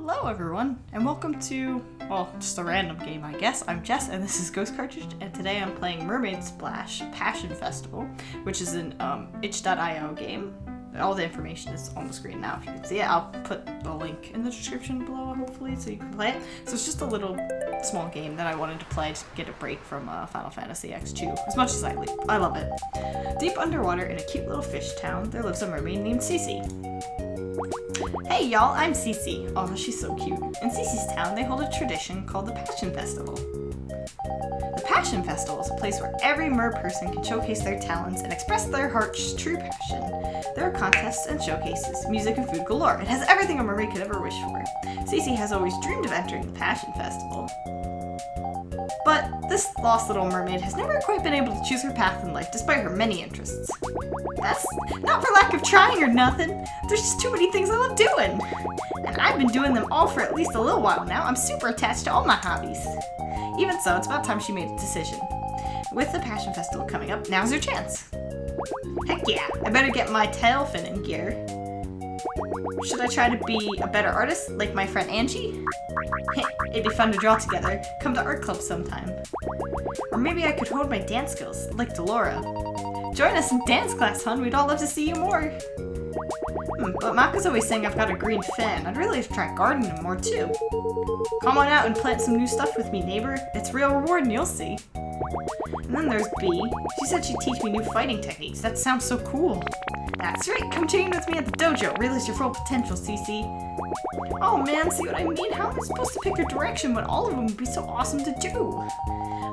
Hello everyone, and welcome to, well, just a random game I guess. I'm Jess, and this is Ghost Cartridge, and today I'm playing Mermaid Splash Passion Festival, which is an itch.io game. All the information is on the screen now if you can see it. I'll put the link in the description below, hopefully, so you can play it. So it's just a little small game that I wanted to play to get a break from Final Fantasy X2, as much as I love it. Deep underwater in a cute little fish town, there lives a mermaid named Cece. Hey y'all, I'm Cece. Oh, she's so cute. In Cece's town, they hold a tradition called the Passion Festival. The Passion Festival is a place where every mer person can showcase their talents and express their heart's true passion. There are contests and showcases, music and food galore. It has everything a mermaid could ever wish for. Cece has always dreamed of entering the Passion Festival. But this lost little mermaid has never quite been able to choose her path in life despite her many interests. That's not for lack of trying or nothing. There's just too many things I love doing. And I've been doing them all for at least a little while now. I'm super attached to all my hobbies. Even so, it's about time she made a decision. With the Passion Festival coming up, now's your chance. Heck yeah, I better get my tail fin in gear. Should I try to be a better artist, like my friend Angie? It'd be fun to draw together. Come to art club sometime. Or maybe I could hone my dance skills, like Delora. Join us in dance class, hon. We'd all love to see you more. But Maka's always saying I've got a green fin. I'd really like to try gardening more, too. Come on out and plant some new stuff with me, neighbor. It's real rewarding, you'll see. And then there's Bee. She said she'd teach me new fighting techniques. That sounds so cool. That's right, come train with me at the dojo. Realize your full potential, Cece. Oh man, see what I mean? How am I supposed to pick a direction when all of them would be so awesome to do?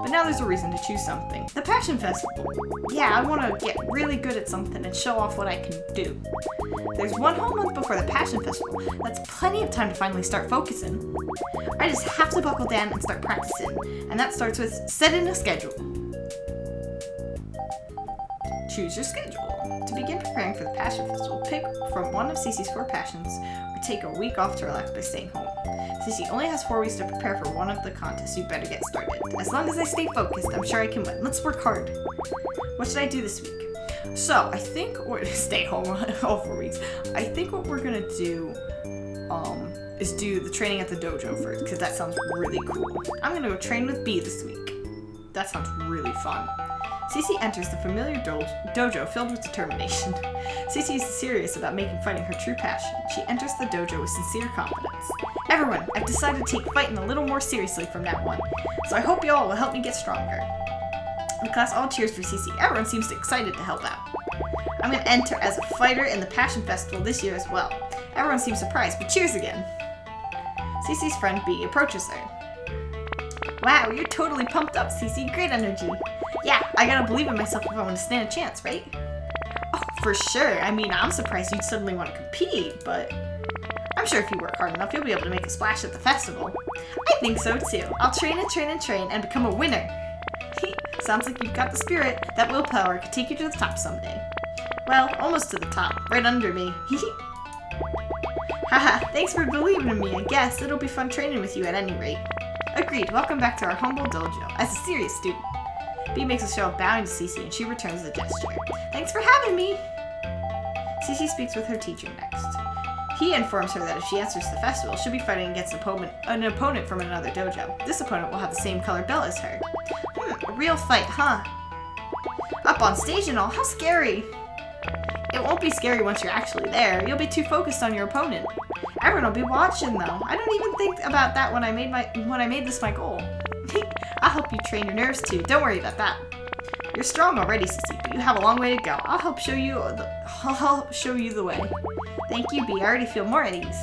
But now there's a reason to choose something. The Passion Festival. Yeah, I want to get really good at something and show off what I can do. There's one whole month before the Passion Festival. That's plenty of time to finally start focusing. I just have to buckle down and start practicing. And that starts with setting a schedule. Choose your schedule. To begin preparing for the Passion Festival, pick from one of Cece's 4 passions, or take a week off to relax by staying home. Cece only has 4 weeks to prepare for one of the contests. You better get started. As long as I stay focused, I'm sure I can win. Let's work hard. What should I do this week? So, I think we're stay home all 4 weeks. I think what we're gonna do is do the training at the dojo first, because that sounds really cool. I'm gonna go train with Bee this week. That sounds really fun. Cece enters the familiar dojo filled with determination. Cece is serious about making fighting her true passion. She enters the dojo with sincere confidence. Everyone, I've decided to take fighting a little more seriously from now on, so I hope you all will help me get stronger. The class all cheers for Cece. Everyone seems excited to help out. I'm going to enter as a fighter in the Passion Festival this year as well. Everyone seems surprised, but cheers again. Cece's friend Bee approaches her. Wow, you're totally pumped up, Cece. Great energy. Yeah, I gotta believe in myself if I want to stand a chance, right? Oh, for sure. I mean, I'm surprised you'd suddenly want to compete, but I'm sure if you work hard enough, you'll be able to make a splash at the festival. I think so, too. I'll train and train and train and become a winner. Sounds like you've got the spirit. That willpower could take you to the top someday. Well, almost to the top. Right under me. Haha, thanks for believing in me, I guess. It'll be fun training with you at any rate. Agreed. Welcome back to our humble dojo. As a serious student. Bee makes a show of bowing to Cece, and she returns the gesture. Thanks for having me! Cece speaks with her teacher next. He informs her that if she enters the festival, she'll be fighting against an opponent from another dojo. This opponent will have the same color belt as her. A real fight, huh? Up on stage and all, how scary! It won't be scary once you're actually there. You'll be too focused on your opponent. Everyone will be watching, though. I don't even think about that when I made this my goal. I'll help you train your nerves too. Don't worry about that. You're strong already, Cece, but you have a long way to go. I'll help show you the way. Thank you, Bee. I already feel more at ease.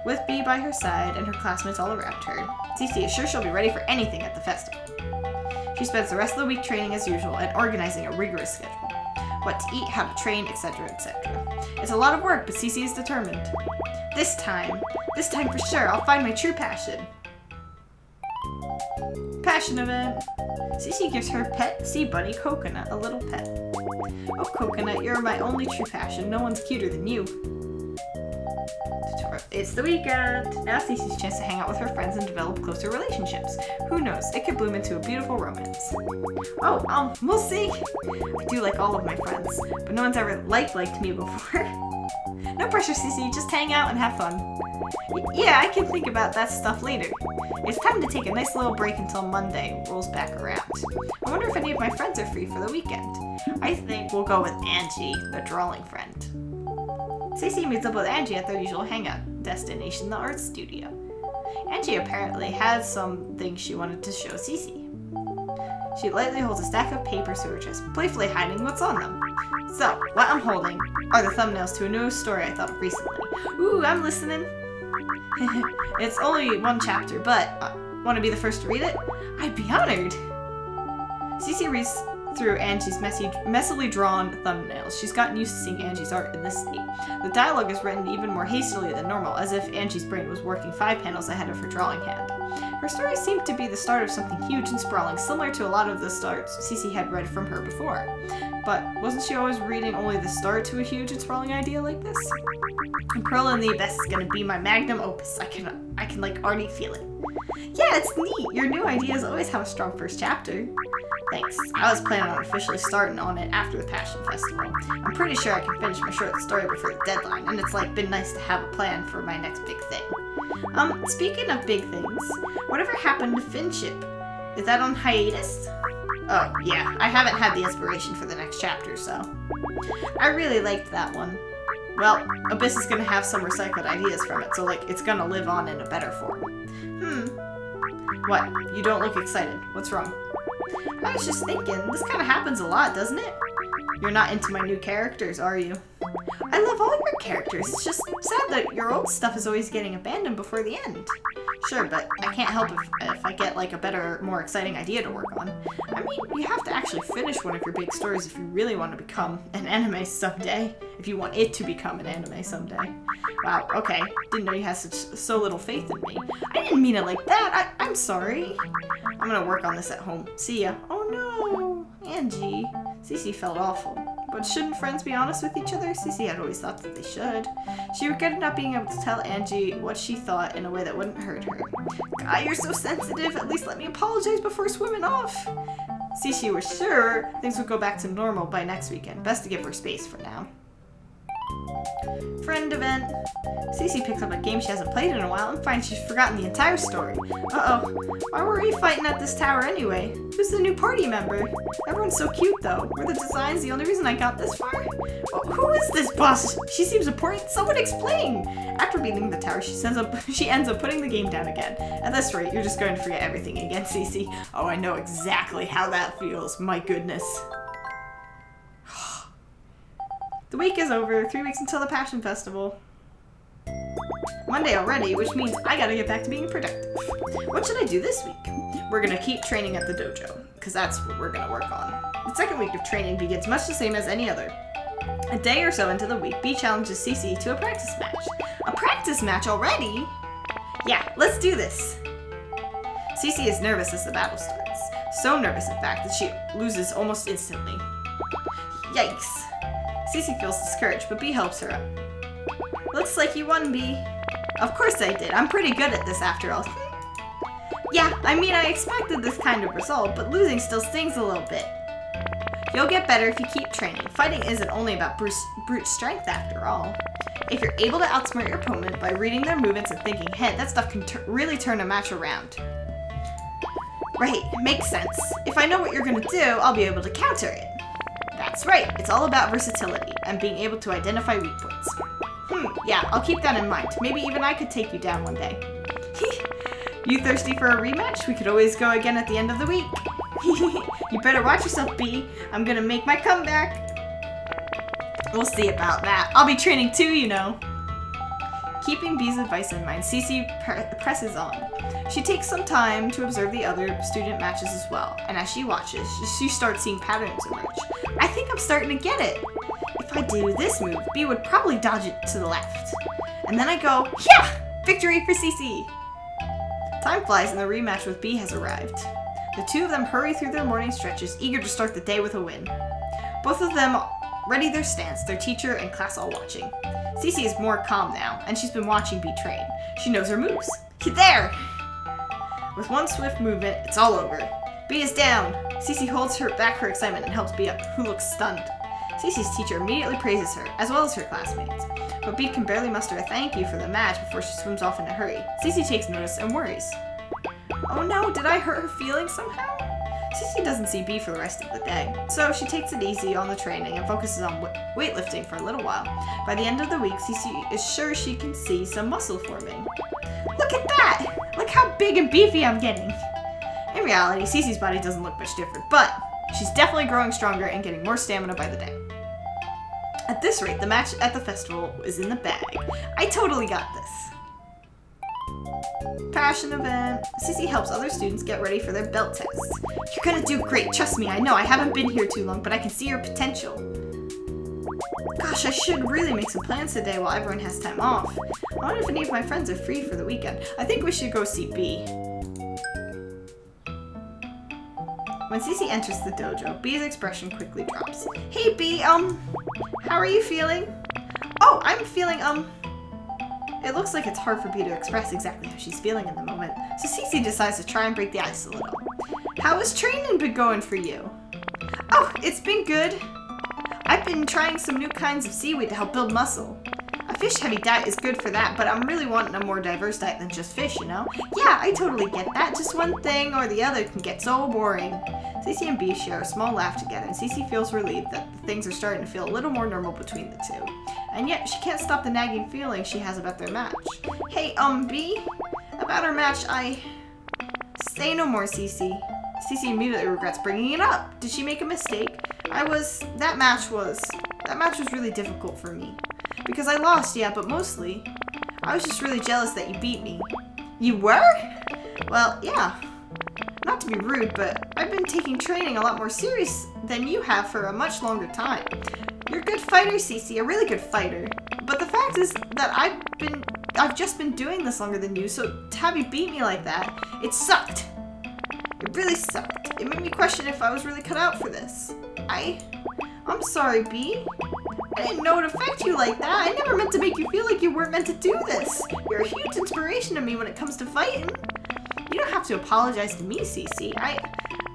With Bee by her side and her classmates all around her, Cece is sure she'll be ready for anything at the festival. She spends the rest of the week training as usual and organizing a rigorous schedule. What to eat, how to train, etc., etc. It's a lot of work, but Cece is determined. This time for sure, I'll find my true passion. Passion event. Cece gives her pet sea bunny Coconut a little pet. Oh, Coconut, you're my only true passion. No one's cuter than you. It's the weekend. Now Cece's chance to hang out with her friends and develop closer relationships. Who knows? It could bloom into a beautiful romance. Oh, we'll see. I do like all of my friends, but no one's ever liked me before. No pressure, Cece. Just hang out and have fun. Yeah, I can think about that stuff later. It's time to take a nice little break until Monday rolls back around. I wonder if any of my friends are free for the weekend. I think we'll go with Angie, the drawing friend. Cece meets up with Angie at their usual hangout destination, the art studio. Angie apparently has something she wanted to show Cece. She lightly holds a stack of papers to her chest, playfully hiding what's on them. So, what I'm holding are the thumbnails to a new story I thought of recently. Ooh, I'm listening. It's only one chapter, but want to be the first to read it? I'd be honored. Cece reads through Angie's messily drawn thumbnails. She's gotten used to seeing Angie's art in this state. The dialogue is written even more hastily than normal, as if Angie's brain was working 5 panels ahead of her drawing hand. Her story seemed to be the start of something huge and sprawling, similar to a lot of the starts Cece had read from her before. But wasn't she always reading only the start to a huge and sprawling idea like this? Pearl in the Abyss is gonna be my magnum opus. I can like already feel it. Yeah, it's neat. Your new ideas always have a strong first chapter. Thanks. I was planning on officially starting on it after the Passion Festival. I'm pretty sure I can finish my short story before the deadline, and it's like been nice to have a plan for my next big thing. Speaking of big things, whatever happened to Finship? Is that on hiatus? Oh, yeah, I haven't had the inspiration for the next chapter, so. I really liked that one. Well, Abyss is gonna have some recycled ideas from it, so like, it's gonna live on in a better form. What? You don't look excited. What's wrong? I was just thinking, this kind of happens a lot, doesn't it? You're not into my new characters, are you? I love all your characters. It's just sad that your old stuff is always getting abandoned before the end. Sure, but I can't help if I get like a better, more exciting idea to work on. I mean, you have to actually finish one of your big stories if you really want to become an anime someday. If you want it to become an anime someday. Wow, okay. Didn't know you had so little faith in me. I didn't mean it like that. I'm sorry. I'm gonna work on this at home. See ya. Oh no, Angie. Cece felt awful. But shouldn't friends be honest with each other? Cece had always thought that they should. She regretted not being able to tell Angie what she thought in a way that wouldn't hurt her. God, you're so sensitive. At least let me apologize before swimming off. Cece was sure things would go back to normal by next weekend. Best to give her space for now. Friend event. Cece picks up a game she hasn't played in a while and finds she's forgotten the entire story. Uh-oh. Why were we fighting at this tower anyway? Who's the new party member? Everyone's so cute though. Were the designs the only reason I got this far? Well, who is this boss? She seems important. Someone explain! After beating the tower, she ends up putting the game down again. At this rate, you're just going to forget everything again, Cece. Oh, I know exactly how that feels. My goodness. The week is over, 3 weeks until the Passion Festival. Monday already, which means I gotta get back to being productive. What should I do this week? We're gonna keep training at the dojo, because that's what we're gonna work on. The second week of training begins much the same as any other. A day or so into the week, B challenges Cece to a practice match. A practice match already? Yeah, let's do this. Cece is nervous as the battle starts. So nervous, in fact, that she loses almost instantly. Yikes. Cece feels discouraged, but B helps her up. Looks like you won, B. Of course I did. I'm pretty good at this after all. Yeah, I mean, I expected this kind of result, but losing still stings a little bit. You'll get better if you keep training. Fighting isn't only about brute strength after all. If you're able to outsmart your opponent by reading their movements and thinking ahead, that stuff can really turn a match around. Right, makes sense. If I know what you're gonna do, I'll be able to counter it. That's right, it's all about versatility and being able to identify weak points. Yeah, I'll keep that in mind. Maybe even I could take you down one day. You thirsty for a rematch? We could always go again at the end of the week. You better watch yourself, B. I'm gonna make my comeback. We'll see about that. I'll be training too, you know. Keeping B's advice in mind, Cece presses on. She takes some time to observe the other student matches as well, and as she watches, she starts seeing patterns emerge. I think I'm starting to get it. If I do this move, B would probably dodge it to the left. And then I go, yeah! Victory for Cece! Time flies and the rematch with B has arrived. The two of them hurry through their morning stretches, eager to start the day with a win. Both of them ready their stance, their teacher and class all watching. Cece is more calm now, and she's been watching B train. She knows her moves. There! With one swift movement, it's all over. B is down. Cece holds back her excitement and helps B up, who looks stunned. Cece's teacher immediately praises her, as well as her classmates. But Bee can barely muster a thank you for the match before she swims off in a hurry. Cece takes notice and worries. Oh no, did I hurt her feelings somehow? Cece doesn't see Bee for the rest of the day, so she takes it easy on the training and focuses on weightlifting for a little while. By the end of the week, Cece is sure she can see some muscle forming. Look at that! Look how big and beefy I'm getting! In reality, Cece's body doesn't look much different, but she's definitely growing stronger and getting more stamina by the day. At this rate, the match at the festival is in the bag. I totally got this. Passion event. Cece helps other students get ready for their belt tests. You're gonna do great, trust me, I know. I haven't been here too long, but I can see your potential. Gosh, I should really make some plans today while everyone has time off. I wonder if any of my friends are free for the weekend. I think we should go see Bee. When Cece enters the dojo, Bee's expression quickly drops. Hey Bee, how are you feeling? Oh, I'm feeling, It looks like it's hard for Bee to express exactly how she's feeling in the moment, so Cece decides to try and break the ice a little. How has training been going for you? Oh, it's been good. I've been trying some new kinds of seaweed to help build muscle. A fish-heavy diet is good for that, but I'm really wanting a more diverse diet than just fish, you know? Yeah, I totally get that. Just one thing or the other can get so boring. Cece and Bee share a small laugh together, and Cece feels relieved that things are starting to feel a little more normal between the two. And yet, she can't stop the nagging feeling she has about their match. Hey, Bee? About our match, Say no more, Cece. Cece immediately regrets bringing it up. Did she make a mistake? That match was really difficult for me. Because I lost, yeah, but mostly, I was just really jealous that you beat me. You were? Well, yeah. Not to be rude, but I've been taking training a lot more serious than you have for a much longer time. You're a good fighter, Cece, a really good fighter. But the fact is that I've just been doing this longer than you, so to have you beat me like that, it sucked. It really sucked. It made me question if I was really cut out for this. I'm sorry, Bee. I didn't know it would affect you like that. I never meant to make you feel like you weren't meant to do this. You're a huge inspiration to me when it comes to fighting. You don't have to apologize to me, Cece.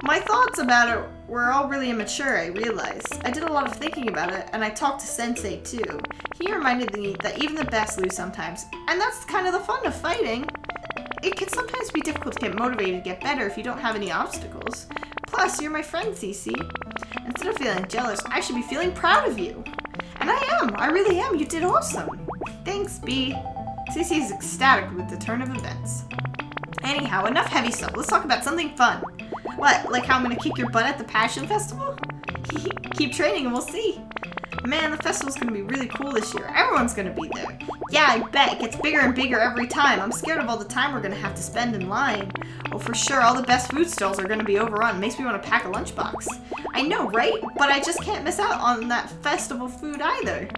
My thoughts about it were all really immature, I realized. I did a lot of thinking about it, and I talked to Sensei, too. He reminded me that even the best lose sometimes, and that's kind of the fun of fighting. It can sometimes be difficult to get motivated to get better if you don't have any obstacles. Plus, you're my friend, Cece. Instead of feeling jealous, I should be feeling proud of you. And I really am. You did awesome. Thanks, Bee. Cece is ecstatic with the turn of events. Anyhow, enough heavy stuff. Let's talk about something fun. What, like how I'm gonna kick your butt at the Passion Festival? Keep training and we'll see. Man, the festival's gonna be really cool this year. Everyone's gonna be there. Yeah, I bet. It gets bigger and bigger every time. I'm scared of all the time we're gonna have to spend in line. Oh, for sure, all the best food stalls are gonna be overrun. Makes me want to pack a lunchbox. I know, right? But I just can't miss out on that festival food either.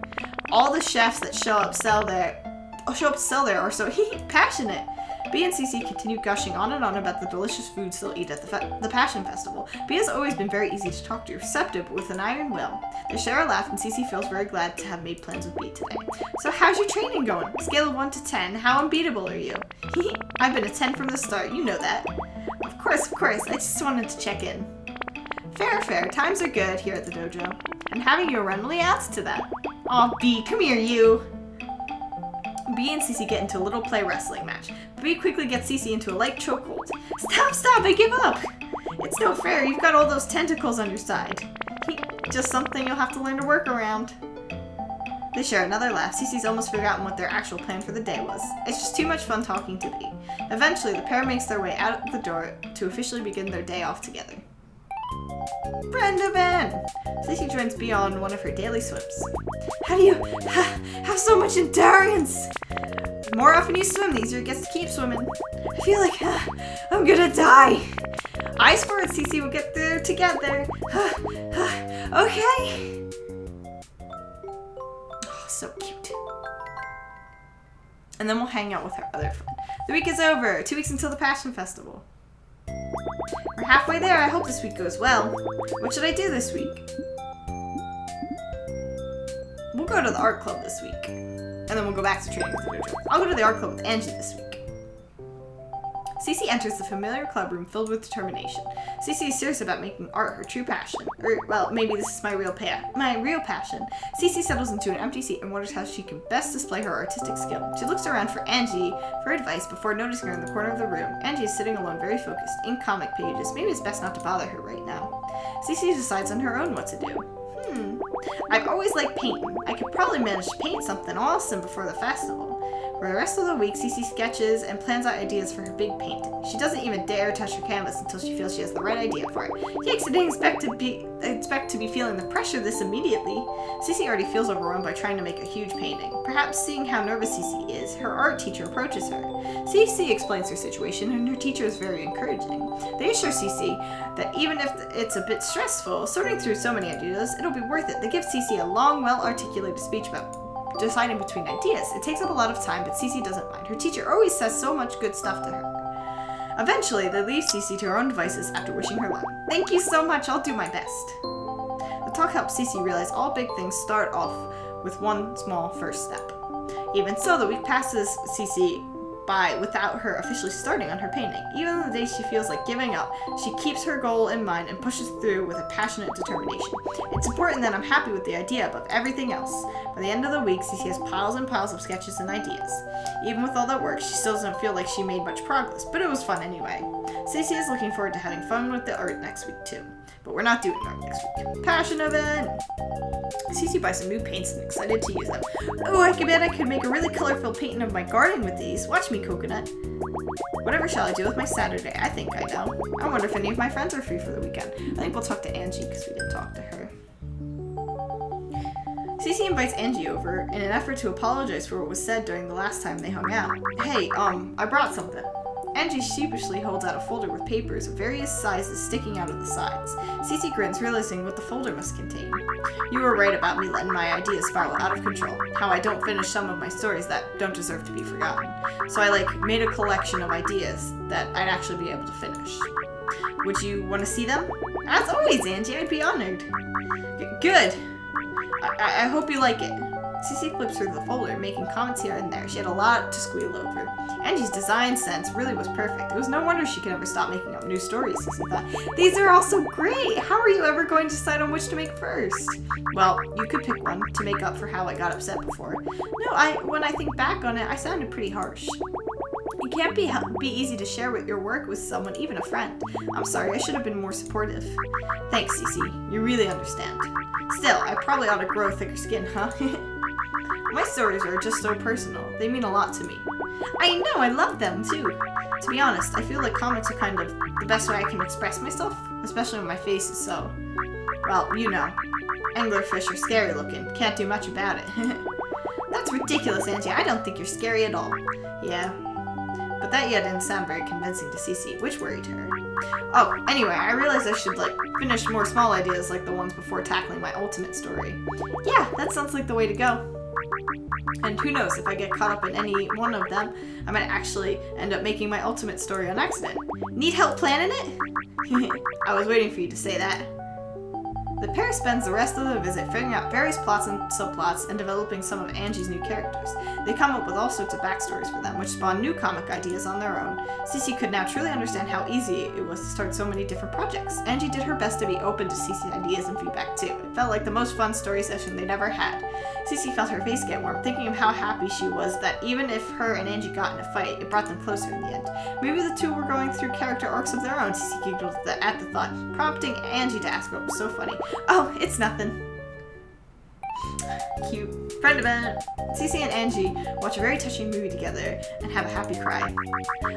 All the chefs that show up to sell there are so passionate. Bee and Cece continue gushing on and on about the delicious foods they'll eat at the Passion Festival. Bee has always been very easy to talk to, receptive, but with an iron will. They share a laugh, and Cece feels very glad to have made plans with Bee today. So how's your training going? Scale of 1 to 10, how unbeatable are you? I've been a 10 from the start, you know that. Of course, I just wanted to check in. Fair, times are good here at the dojo. And having you around really adds to that. Aw, Bee, come here, you! Bee and Cece get into a little play wrestling match. Bee quickly gets Cece into a light chokehold. Stop, I give up! It's no fair, you've got all those tentacles on your side. Just something you'll have to learn to work around. They share another laugh. Cece's almost forgotten what their actual plan for the day was. It's just too much fun talking to Bee. Eventually, the pair makes their way out the door to officially begin their day off together. Friend event! Cece joins Bee on one of her daily swims. How do you have so much endurance? The more often you swim, the easier it gets to keep swimming. I feel like I'm gonna die. Eyes forward, Cece, we'll get there together. Okay. Oh, so cute. And then we'll hang out with our other friend. The week is over. 2 weeks until the Passion Festival. We're halfway there. I hope this week goes well. What should I do this week? We'll go to the art club this week. And then we'll go back to training with the dojo. I'll go to the art club with Angie this week. Cece enters the familiar club room filled with determination. Cece is serious about making art her true passion. Or, well, maybe this is my real passion. Cece settles into an empty seat and wonders how she can best display her artistic skill. She looks around for Angie for advice before noticing her in the corner of the room. Angie is sitting alone, very focused, in comic pages. Maybe it's best not to bother her right now. Cece decides on her own what to do. I've always liked painting. I could probably manage to paint something awesome before the festival. For the rest of the week, Cece sketches and plans out ideas for her big painting. She doesn't even dare touch her canvas until she feels she has the right idea for it. Yikes, I didn't expect to be feeling the pressure this immediately. Cece already feels overwhelmed by trying to make a huge painting. Perhaps seeing how nervous Cece is, her art teacher approaches her. Cece explains her situation, and her teacher is very encouraging. They assure Cece that even if it's a bit stressful, sorting through so many ideas, it'll be worth it. They give Cece a long, well-articulated speech about deciding between ideas. It takes up a lot of time, but Cece doesn't mind. Her teacher always says so much good stuff to her. Eventually, they leave Cece to her own devices after wishing her luck. Thank you so much, I'll do my best. The talk helps Cece realize all big things start off with one small first step. Even so, the week passes Cece by without her officially starting on her painting. Even on the days she feels like giving up, she keeps her goal in mind and pushes through with a passionate determination. It's important that I'm happy with the idea above everything else. By the end of the week, Cece has piles and piles of sketches and ideas. Even with all that work, she still doesn't feel like she made much progress, but it was fun anyway. Cece is looking forward to having fun with the art next week too. But we're not doing art next week. Passion event! Cece buys some new paints and excited to use them. Oh, I bet I could make a really colorful painting of my garden with these. Watch me, Coconut. Whatever shall I do with my Saturday? I think I know. I wonder if any of my friends are free for the weekend. I think we'll talk to Angie because we didn't talk to her. Cece invites Angie over in an effort to apologize for what was said during the last time they hung out. Hey, I brought something. Angie sheepishly holds out a folder with papers of various sizes sticking out of the sides. Cece grins, realizing what the folder must contain. You were right about me letting my ideas spiral out of control. How I don't finish some of my stories that don't deserve to be forgotten. So I made a collection of ideas that I'd actually be able to finish. Would you want to see them? As always, Angie, I'd be honored. Good. I hope you like it. Cece flips through the folder, making comments here and there. She had a lot to squeal over. Angie's design sense really was perfect. It was no wonder she could never stop making up new stories, Cece thought. These are all so great! How are you ever going to decide on which to make first? Well, you could pick one to make up for how I got upset before. No, when I think back on it, I sounded pretty harsh. It can't be easy to share your work with someone, even a friend. I'm sorry, I should have been more supportive. Thanks, Cece. You really understand. Still, I probably ought to grow thicker skin, huh? My stories are just so personal. They mean a lot to me. I know, I love them too. To be honest, I feel like comics are kind of the best way I can express myself, especially when my face is so, well, you know, anglerfish are scary looking. Can't do much about it. That's ridiculous, Angie. I don't think you're scary at all. Yeah. But that didn't sound very convincing to Cece, which worried her. Oh, anyway, I realized I should, finish more small ideas like the ones before tackling my ultimate story. Yeah, that sounds like the way to go. And who knows, if I get caught up in any one of them, I might actually end up making my ultimate story on accident. Need help planning it? I was waiting for you to say that. The pair spends the rest of the visit figuring out various plots and subplots and developing some of Angie's new characters. They come up with all sorts of backstories for them, which spawn new comic ideas on their own. Cece could now truly understand how easy it was to start so many different projects. Angie did her best to be open to Cece's ideas and feedback too. It felt like the most fun story session they'd ever had. Cece felt her face get warm, thinking of how happy she was that even if her and Angie got in a fight, it brought them closer in the end. Maybe the two were going through character arcs of their own, Cece giggled at the thought, prompting Angie to ask what was so funny. Oh, it's nothing. Cute. Friend event. Cece and Angie watch a very touching movie together and have a happy cry.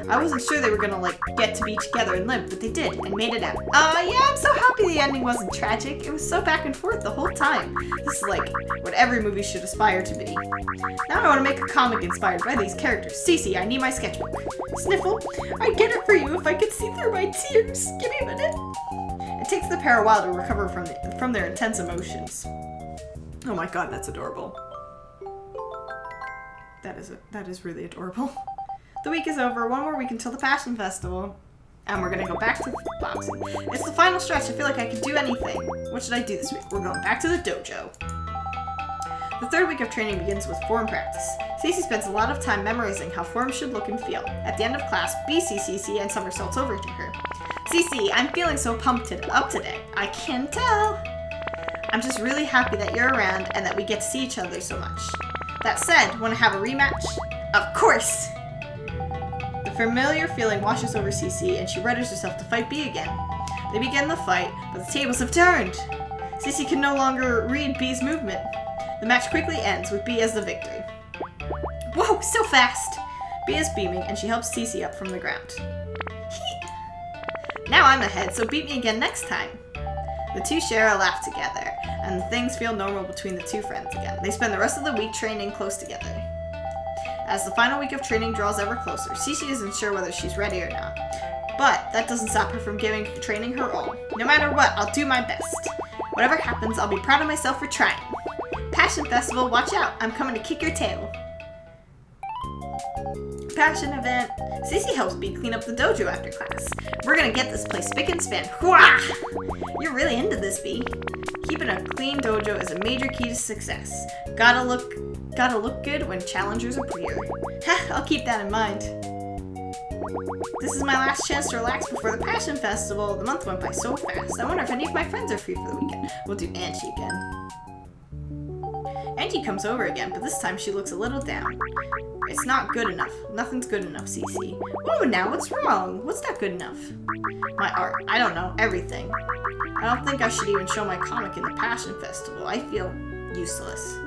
I wasn't sure they were gonna get to be together and live, but they did and made it out. Yeah, I'm so happy the ending wasn't tragic. It was so back and forth the whole time. This is what every movie should aspire to be. Now I want to make a comic inspired by these characters. Cece, I need my sketchbook. Sniffle. I'd get it for you if I could see through my tears. Give me a minute. It takes the pair a while to recover from their intense emotions. Oh my god, that's adorable. That is really adorable. The week is over. One more week until the Passion Festival. And we're gonna go back to boxing. It's the final stretch. I feel like I could do anything. What should I do this week? We're going back to the dojo. The third week of training begins with form practice. Cece spends a lot of time memorizing how forms should look and feel. At the end of class, B sees Cece and somersaults over to her. Cece, I'm feeling so pumped up today. I can tell. I'm just really happy that you're around and that we get to see each other so much. That said, want to have a rematch? Of course! The familiar feeling washes over Cece and she readies herself to fight B again. They begin the fight, but the tables have turned. Cece can no longer read B's movement. The match quickly ends with B as the victor. Whoa, so fast! B is beaming and she helps Cece up from the ground. Now I'm ahead, so beat me again next time. The two share a laugh together, and things feel normal between the two friends again. They spend the rest of the week training close together. As the final week of training draws ever closer, Cece isn't sure whether she's ready or not. But that doesn't stop her from giving training her all. No matter what, I'll do my best. Whatever happens, I'll be proud of myself for trying. Passion Festival, watch out, I'm coming to kick your tail. Passion event. Cece helps B clean up the dojo after class. We're gonna get this place spick and span. Hurrah! You're really into this, B. Keeping a clean dojo is a major key to success. Gotta look good when challengers appear. I'll keep that in mind. This is my last chance to relax before the Passion Festival. The month went by so fast. I wonder if any of my friends are free for the weekend. We'll do Angie again. Angie comes over again, but this time she looks a little down. It's not good enough. Nothing's good enough, Cece. Oh, now what's wrong? What's not good enough? My art. I don't know. Everything. I don't think I should even show my comic in the Passion Festival. I feel useless.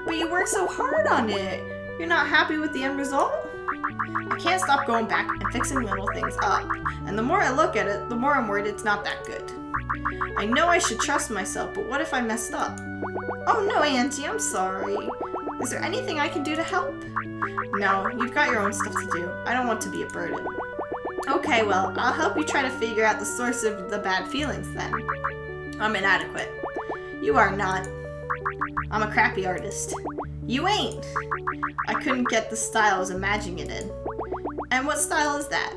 But you worked so hard on it. You're not happy with the end result? I can't stop going back and fixing little things up. And the more I look at it, the more I'm worried it's not that good. I know I should trust myself, but what if I messed up? Oh no, Auntie, I'm sorry. Is there anything I can do to help? No, you've got your own stuff to do. I don't want to be a burden. Okay, well, I'll help you try to figure out the source of the bad feelings then. I'm inadequate. You are not. I'm a crappy artist. You ain't. I couldn't get the style I was imagining it in. And what style is that?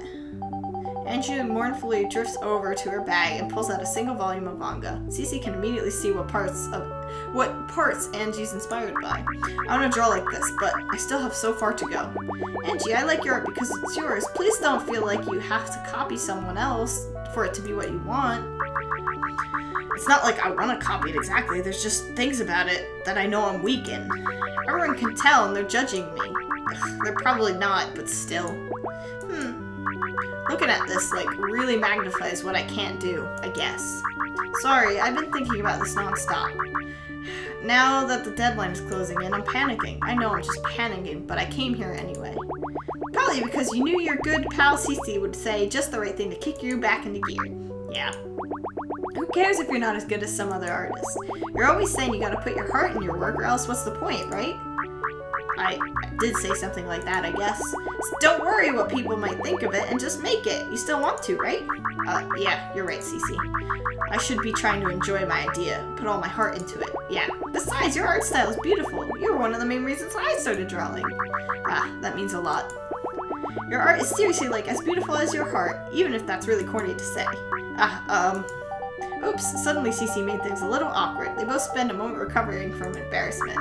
Angie mournfully drifts over to her bag and pulls out a single volume of manga. Cece can immediately see what parts Angie's inspired by. I want to draw like this, but I still have so far to go. Angie, I like your art because it's yours. Please don't feel like you have to copy someone else for it to be what you want. It's not like I want to copy it exactly. There's just things about it that I know I'm weak in. Everyone can tell and they're judging me. Ugh, they're probably not, but still. Looking at this, really magnifies what I can't do, I guess. Sorry, I've been thinking about this non-stop. Now that the deadline is closing in, I'm panicking. I know I'm just panicking, but I came here anyway. Probably because you knew your good pal Cece would say just the right thing to kick you back into gear. Yeah. Who cares if you're not as good as some other artists? You're always saying you gotta put your heart in your work or else what's the point, right? I did say something like that, I guess. So don't worry what people might think of it and just make it. You still want to, right? Yeah, you're right, Cece. I should be trying to enjoy my idea, put all my heart into it. Yeah. Besides, your art style is beautiful. You were one of the main reasons I started drawing. That means a lot. Your art is seriously as beautiful as your heart, even if that's really corny to say. Oops, suddenly Cece made things a little awkward. They both spend a moment recovering from embarrassment.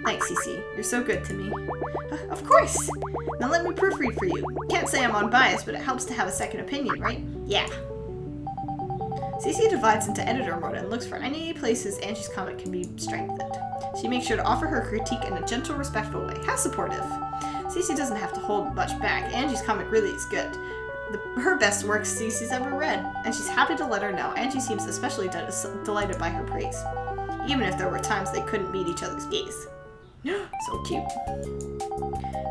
Thanks, Cece. You're so good to me. Of course! Now let me proofread for you. Can't say I'm unbiased, but it helps to have a second opinion, right? Yeah. Cece divides into editor mode and looks for any places Angie's comic can be strengthened. She makes sure to offer her critique in a gentle, respectful way. How supportive. Cece doesn't have to hold much back. Angie's comic really is good. Her best work Cece's ever read, and she's happy to let her know. Angie seems especially delighted by her praise, even if there were times they couldn't meet each other's gaze. So cute.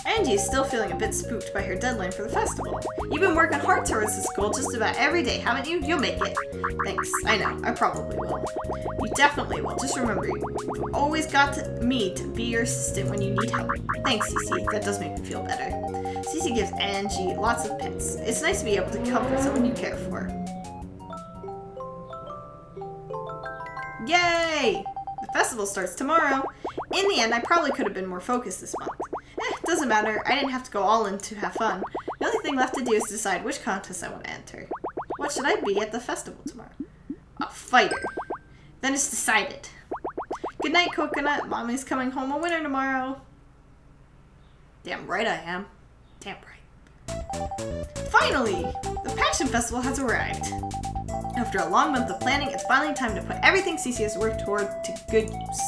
Angie is still feeling a bit spooked by her deadline for the festival. You've been working hard towards this goal just about every day, haven't you? You'll make it. Thanks. I know. I probably will. You definitely will. Just remember, you've always got me to be your assistant when you need help. Thanks, Cece. That does make me feel better. Cece gives Angie lots of pats. It's nice to be able to comfort someone you care for. Yay! The festival starts tomorrow. In the end, I probably could have been more focused this month. Doesn't matter. I didn't have to go all in to have fun. The only thing left to do is decide which contest I want to enter. What should I be at the festival tomorrow? A fighter. Then it's decided. Good night, Coconut. Mommy's coming home a winner tomorrow. Damn right I am. Damn right. Finally! The Passion Festival has arrived. After a long month of planning, it's finally time to put everything Cece has worked toward to good use.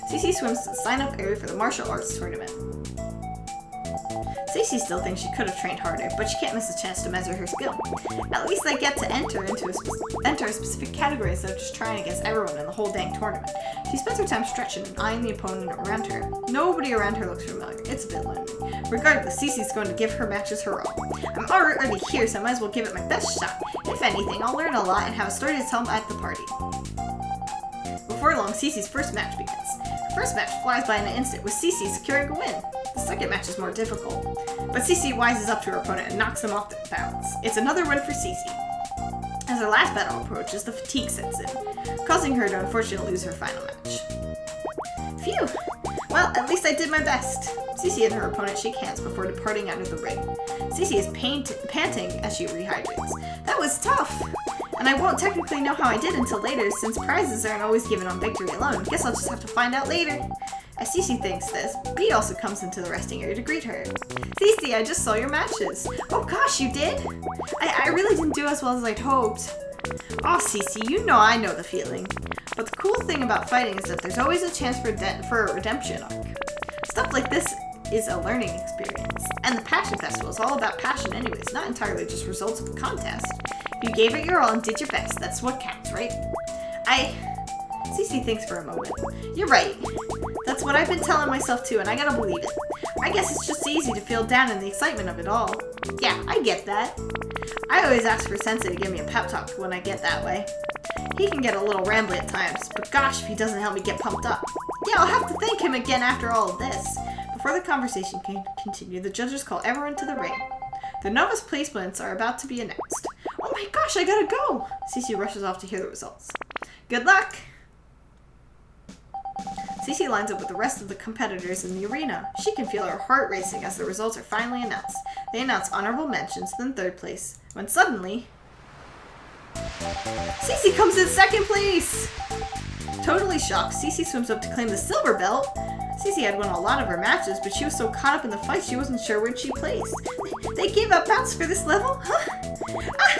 Cece swims to the sign-up area for the martial arts tournament. Cece still thinks she could have trained harder, but she can't miss a chance to measure her skill. At least I get to enter a specific category instead of just trying against everyone in the whole dang tournament. She spends her time stretching and eyeing the opponent around her. Nobody around her looks familiar. It's a bit lonely. Regardless, Cece's going to give her matches her all. I'm already here, so I might as well give it my best shot. If anything, I'll learn a lot and have a story to tell at the party. Before long, Cece's first match begins. Her first match flies by in an instant, with Cece securing a win. The second match is more difficult, but Cece wises up to her opponent and knocks them off the balance. It's another win for Cece. As her last battle approaches, the fatigue sets in, causing her to unfortunately lose her final match. Phew! Well, at least I did my best. Cece and her opponent shake hands before departing out of the ring. Cece is panting as she rehydrates. That was tough! And I won't technically know how I did until later, since prizes aren't always given on victory alone. Guess I'll just have to find out later. As Cece thinks this, Bee also comes into the resting area to greet her. Cece, I just saw your matches. Oh gosh, you did? I really didn't do as well as I'd hoped. Oh, Cece, you know I know the feeling. But the cool thing about fighting is that there's always a chance for a redemption arc. Stuff like this is a learning experience. And the Passion Festival is all about passion anyways, not entirely just results of the contest. If you gave it your all and did your best, that's what counts, right? Cece thinks for a moment. You're right. That's what I've been telling myself too, and I gotta believe it. I guess it's just easy to feel down in the excitement of it all. Yeah, I get that. I always ask for Sensei to give me a pep talk when I get that way. He can get a little rambly at times, but gosh, if he doesn't help me get pumped up. Yeah, I'll have to thank him again after all of this. Before the conversation can continue, the judges call everyone to the ring. The novice placements are about to be announced. Oh my gosh, I gotta go! Cece rushes off to hear the results. Good luck! Cece lines up with the rest of the competitors in the arena. She can feel her heart racing as the results are finally announced. They announce honorable mentions, then third place, when suddenly... Cece comes in second place! Totally shocked, Cece swims up to claim the silver belt. Cece had won a lot of her matches, but she was so caught up in the fight she wasn't sure where she placed. They gave up mounts for this level? Huh?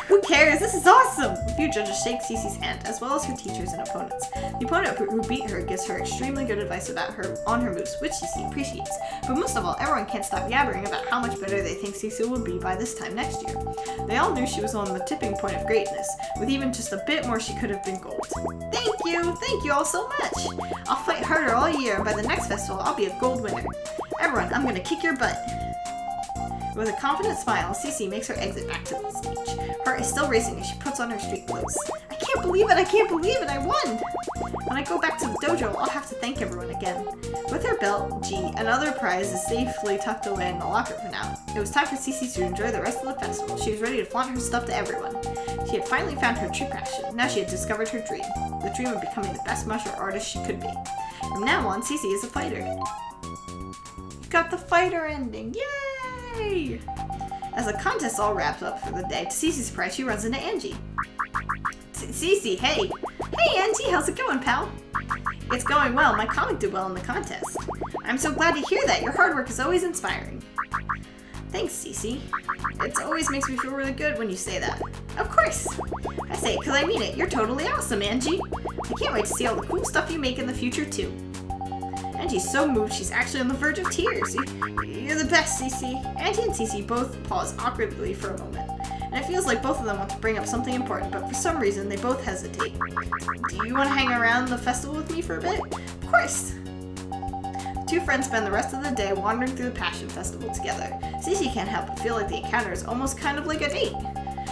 Who cares? This is awesome! A few judges shake Cece's hand, as well as her teachers and opponents. The opponent who beat her gives her extremely good advice about on her moves, which Cece appreciates. But most of all, everyone can't stop yabbering about how much better they think Cece will be by this time next year. They all knew she was on the tipping point of greatness. With even just a bit more, she could have been gold. Thank you all so much! I'll fight harder all year, and by the next festival, I'll be a gold winner. Everyone, I'm gonna kick your butt. With a confident smile, Cece makes her exit back to the stage. Her heart is still racing as she puts on her street clothes. I can't believe it, I won! When I go back to the dojo, I'll have to thank everyone again. With her belt, G, and other prizes safely tucked away in the locker for now, it was time for Cece to enjoy the rest of the festival. She was ready to flaunt her stuff to everyone. She had finally found her true passion. Now she had discovered her dream. The dream of becoming the best martial artist she could be. From now on, Cece is a fighter. Got the fighter ending, yay! As the contest all wraps up for the day, to Cece's surprise, she runs into Angie. Cece, hey! Hey Angie, how's it going, pal? It's going well. My comic did well in the contest. I'm so glad to hear that. Your hard work is always inspiring. Thanks, Cece. It always makes me feel really good when you say that. Of course! I say it because I mean it. You're totally awesome, Angie. I can't wait to see all the cool stuff you make in the future, too. Angie's so moved she's actually on the verge of tears. You're the best, Cece. Angie and Cece both pause awkwardly for a moment. And it feels like both of them want to bring up something important, but for some reason they both hesitate. Do you want to hang around the festival with me for a bit? Of course! The two friends spend the rest of the day wandering through the Passion Festival together. Cece can't help but feel like the encounter is almost kind of like a date.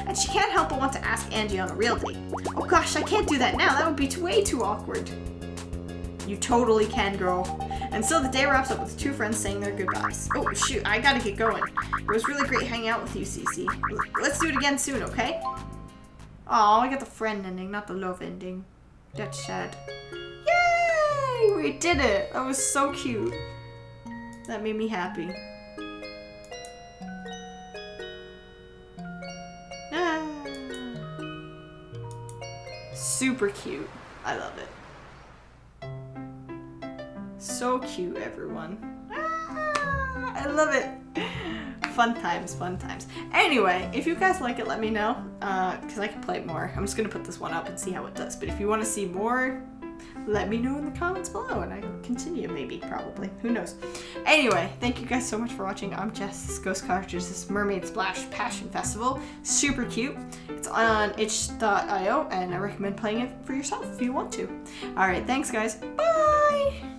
And she can't help but want to ask Angie on a real date. Oh gosh, I can't do that now. That would be way too awkward. You totally can, girl. And so the day wraps up with two friends saying their goodbyes. Oh, shoot, I gotta get going. It was really great hanging out with you, Cece. Let's do it again soon, okay? Aw, I got the friend ending, not the love ending. That's sad. Yay! We did it! That was so cute. That made me happy. Ah. Super cute. I love it. so cute, everyone. I love it. Fun times, fun times. Anyway, if you guys like it, let me know, because I can play it more. I'm just going to put this one up and see how it does. But if you want to see more, let me know in the comments below, and I'll continue, maybe, probably. Who knows? Anyway, thank you guys so much for watching. I'm Jess. This is Ghost Cartridge. This is Mermaid Splash Passion Festival. Super cute. It's on itch.io, and I recommend playing it for yourself if you want to. Alright, thanks guys. Bye!